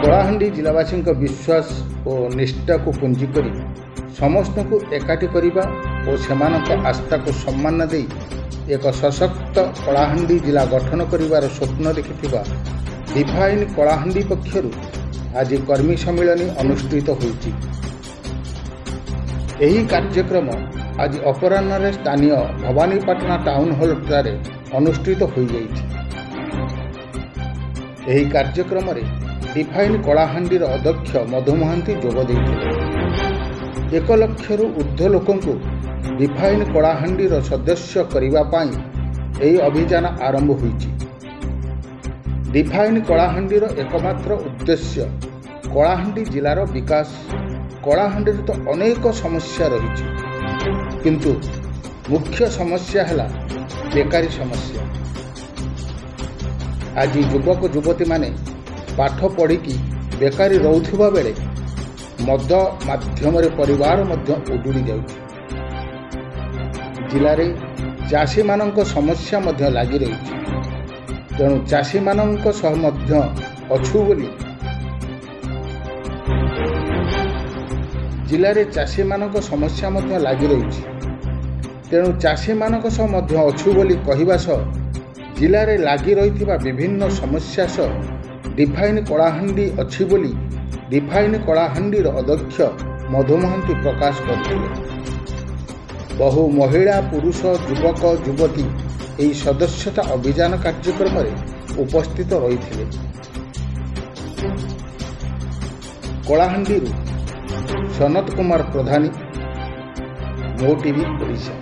कलाहांडी जिलावासी विश्वास और निष्ठा को पुंजी करी समस्त को एकाठी करने और सेमानक आस्था को सम्मान दे एक सशक्त कलाहांडी जिला गठन करिवार स्वप्न देखिथिबा डिफाइन कलाहांडी पक्षरु आज कर्मी सम्मेलन अनुष्ठित होईछि। एही कार्यक्रम आज अपराह्न स्थानीय भवानीपाटना टाउन हॉल ठारे अनुष्ठित हो जाइछि। एही कार्यक्रम रे डिफाइन कलाहांडीर अध्यक्ष मधु महांती जोग देइथिले। 1 लक्षरु ऊर्ध्व लोकंकु डिफाइन कलाहांडीर सदस्य करिवा पाई एही अभियान आरंभ होईछि। डिफाइन कलाहांडीर एकमात्र उद्देश्य कलाहांडी जिलार विकास। कलाहांडीर तो अनेक समस्या रही किंतु मुख्य समस्या है बेकारी समस्या। आज युवक युवती माने पाठ पढ़ी बेकारी रोथुबा बेले मद माध्यम परिवार उजुड़ी जाउछि। जिले में चाषी मानक समस्या लगी रही तेणु चाषी मानक सह अछु बोली जिले में चाषी मानक समस्या लगी रही तेणु चाषी मानक सह अछु बोली कहवा सह जिले में लगी रही विभिन्न समस्या सह डिफाइन कलाहांडी अच्छी बोली डिफाइन कलाहांडीर अध्यक्ष मधु महांती प्रकाश करते। बहु महिला पुरुष युवक युवती यही सदस्यता अभियान कार्यक्रम में उपस्थित रही। कलाहांडी सनत कुमार प्रधानी, मो टीवी ओडिशा।